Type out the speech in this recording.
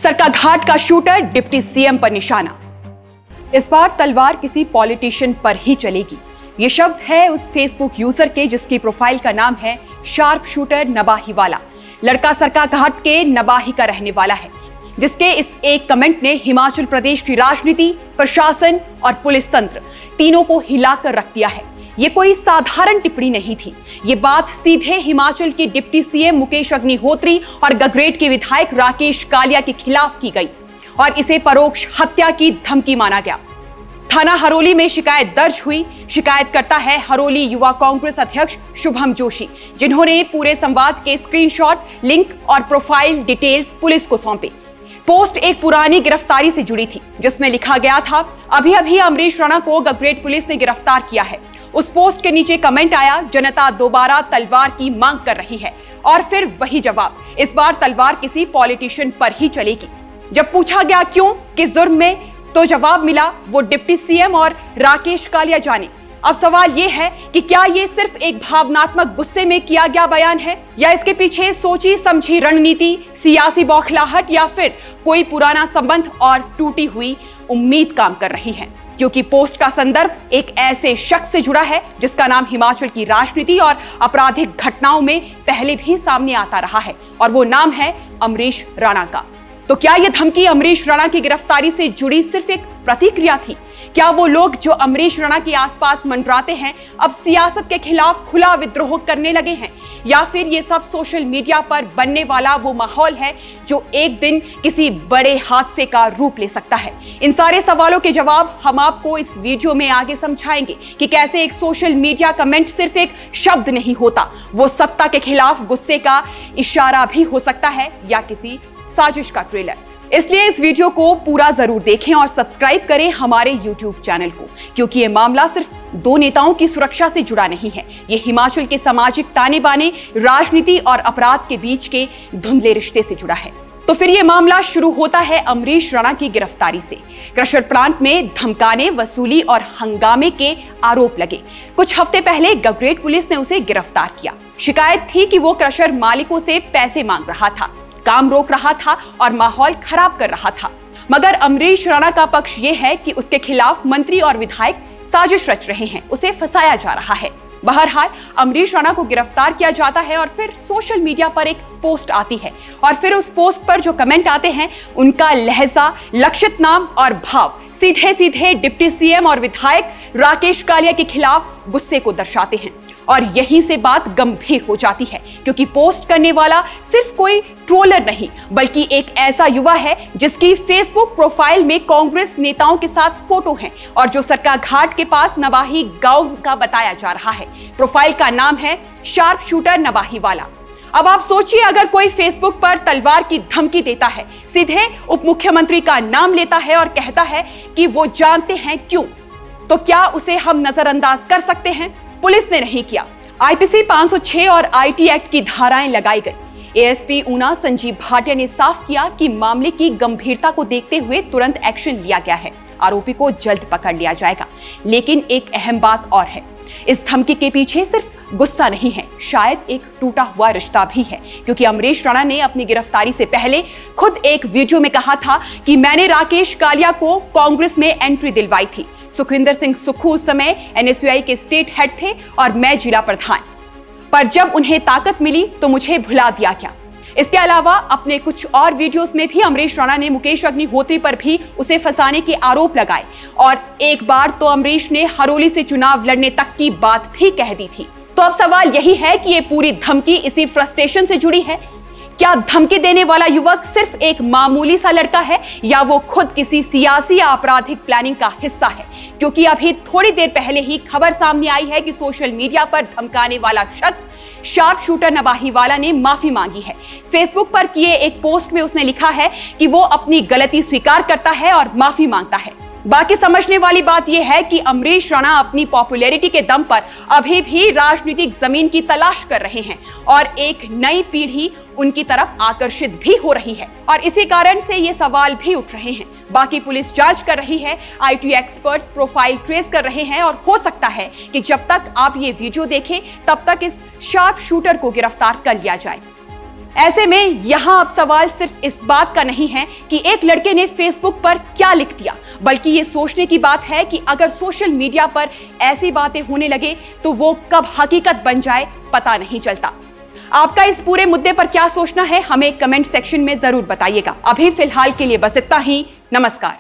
सरकाघाट का shooter deputy CM पर निशाना। इस बार तलवार किसी पॉलिटिशियन पर ही चलेगी। ये शब्द है उस फेसबुक यूजर के जिसकी प्रोफाइल का नाम है शार्प शूटर नबाही वाला। लड़का सरकाघाट के नबाही का रहने वाला है, जिसके इस एक कमेंट ने हिमाचल प्रदेश की राजनीति, प्रशासन और पुलिस तंत्र तीनों को हिलाकर रख दिया है। ये कोई साधारण टिप्पणी नहीं थी। ये बात सीधे हिमाचल के डिप्टी सीएम मुकेश अग्निहोत्री और गगरेट के विधायक राकेश कालिया के खिलाफ की गई और इसे परोक्ष हत्या की धमकी माना गया। थाना हरोली में शिकायत दर्ज हुई। शिकायतकर्ता है हरोली युवा कांग्रेस अध्यक्ष शुभम जोशी, जिन्होंने पूरे संवाद के स्क्रीनशॉट, लिंक और प्रोफाइल डिटेल्स पुलिस को सौंपे। पोस्ट एक पुरानी गिरफ्तारी से जुड़ी थी, जिसमें लिखा गया था, अभी अभी अमरीश राणा को गगरेट पुलिस ने गिरफ्तार किया है। उस पोस्ट के नीचे कमेंट आया, जनता दोबारा तलवार की मांग कर रही है। और फिर वही जवाब, इस बार तलवार किसी पॉलिटिशियन पर ही चलेगी। जब पूछा गया क्यों, किस जुर्म में, तो जवाब मिला वो डिप्टी सीएम और राकेश कालिया जाने। अब सवाल ये है कि क्या ये सिर्फ एक भावनात्मक गुस्से में किया गया बयान है, या इसके पीछे सोची समझी रणनीति, सियासी बौखलाहट, या फिर कोई पुराना संबंध और टूटी हुई उम्मीद काम कर रही है। क्योंकि पोस्ट का संदर्भ एक ऐसे शख्स से जुड़ा है जिसका नाम हिमाचल की राजनीति और आपराधिक घटनाओं में पहले भी सामने आता रहा है, और वो नाम है अमरीश राणा का। तो क्या यह धमकी अमरीश राणा की गिरफ्तारी से जुड़ी सिर्फ एक प्रतिक्रिया थी? क्या वो लोग जो अमरीश राणा के आसपास मंडराते हैं अब सियासत के खिलाफ खुला विद्रोह करने लगे हैं, या फिर ये सब सोशल मीडिया पर बनने वाला वो माहौल है जो एक दिन किसी बड़े हादसे का रूप ले सकता है? इन सारे सवालों के जवाब हम आपको इस वीडियो में आगे समझाएंगे कि कैसे एक सोशल मीडिया कमेंट सिर्फ एक शब्द नहीं होता, वो सत्ता के खिलाफ गुस्से का इशारा भी हो सकता है, या किसी साजिश का ट्रेलर। इसलिए इस वीडियो को पूरा जरूर देखें और सब्सक्राइब करें हमारे YouTube चैनल को, क्योंकि ये मामला सिर्फ दो नेताओं की सुरक्षा से जुड़ा नहीं है। ये हिमाचल के सामाजिक ताने बाने, राजनीति और अपराध के बीच के धुंधले रिश्ते से जुड़ा है। तो फिर ये मामला शुरू होता है अमरीश राणा की गिरफ्तारी से। क्रशर प्लांट में धमकाने, वसूली और हंगामे के आरोप लगे। कुछ हफ्ते पहले गगरेट पुलिस ने उसे गिरफ्तार किया। शिकायत थी कि वो क्रशर मालिकों से पैसे मांग रहा था, काम रोक रहा था और माहौल खराब कर रहा था। मगर अमरीश राणा का पक्ष यह है कि उसके खिलाफ मंत्री और विधायक साजिश रच रहे हैं, उसे फंसाया जा रहा है। बहरहाल अमरीश राणा को गिरफ्तार किया जाता है और फिर सोशल मीडिया पर एक पोस्ट आती है, और फिर उस पोस्ट पर जो कमेंट आते हैं उनका लहजा, लक्षित नाम और भाव सीधे सीधे डिप्टी सीएम और विधायक राकेश कालिया के खिलाफ गुस्से को दर्शाते हैं। और यहीं से बात गंभीर हो जाती है, क्योंकि पोस्ट करने वाला सिर्फ कोई ट्रोलर नहीं, बल्कि एक ऐसा युवा है जिसकी फेसबुक प्रोफाइल में कांग्रेस नेताओं के साथ फोटो हैं और जो सरकाघाट के पास नबाही गांव का बताया जा रहा है। प्रोफाइल का नाम है शार्प शूटर नबाही वाला। अब आप सोचिए, अगर कोई फेसबुक पर तलवार की धमकी देता है, सीधे उप मुख्यमंत्री का नाम लेता है और कहता है कि वो जानते हैं क्यों, तो क्या उसे हम नजरअंदाज कर सकते हैं? पुलिस ने नहीं किया। आईपीसी 506 और आईटी एक्ट की धाराएं लगाई गई। एएसपी ऊना संजीव भाटिया ने साफ किया कि मामले की गंभीरता को देखते हुए तुरंत एक्शन लिया गया है। आरोपी को जल्द पकड़ लिया जाएगा। लेकिन एक अहम बात और है, इस धमकी के पीछे सिर्फ गुस्सा नहीं है, शायद एक टूटा हुआ रिश्ता भी है। क्योंकि अमरीश राणा ने अपनी गिरफ्तारी से पहले खुद एक वीडियो में कहा था कि मैंने राकेश कालिया को कांग्रेस में एंट्री दिलवाई थी। सुखविंदर सिंह सुक्खू उस समय एनएसयूआई के स्टेट हेड थे और मैं जिला प्रधान, पर जब उन्हें ताकत मिली तो मुझे भुला दिया गया। इसके अलावा अपने कुछ और वीडियोस में भी अमरीश राणा ने मुकेश अग्निहोत्री पर भी उसे फंसाने के आरोप लगाए, और एक बार तो अमरीश ने हरोली से चुनाव लड़ने तक की बात भी कह दी थी। तो अब सवाल यही है कि ये पूरी धमकी इसी फ्रस्ट्रेशन से जुड़ी है? क्या धमकी देने वाला युवक सिर्फ एक मामूली सा लड़का है, या वो खुद किसी सियासी या आपराधिक प्लानिंग का हिस्सा है? क्योंकि अभी थोड़ी देर पहले ही खबर सामने आई है कि सोशल मीडिया पर धमकाने वाला शख्स शार्प शूटर नबाही वाला ने माफी मांगी है। फेसबुक पर किए एक पोस्ट में उसने लिखा है कि वो अपनी गलती स्वीकार करता है और माफी मांगता है। बाकी समझने वाली बात यह है कि अमरीश राणा अपनी पॉपुलैरिटी के दम पर अभी भी राजनीतिक जमीन की तलाश कर रहे हैं, और एक नई पीढ़ी उनकी तरफ आकर्षित भी हो रही है, और इसी कारण से ये सवाल भी उठ रहे हैं। बाकी पुलिस जांच कर रही है, आईटी एक्सपर्ट्स प्रोफाइल ट्रेस कर रहे हैं, और हो सकता है कि जब तक आप ये वीडियो देखें तब तक इस शार्प शूटर को गिरफ्तार कर लिया जाए। ऐसे में यहां अब सवाल सिर्फ इस बात का नहीं है कि एक लड़के ने फेसबुक पर क्या लिख दिया, बल्कि ये सोचने की बात है कि अगर सोशल मीडिया पर ऐसी बातें होने लगे तो वो कब हकीकत बन जाए पता नहीं चलता। आपका इस पूरे मुद्दे पर क्या सोचना है हमें कमेंट सेक्शन में जरूर बताइएगा। अभी फिलहाल के लिए बस इतना ही। नमस्कार।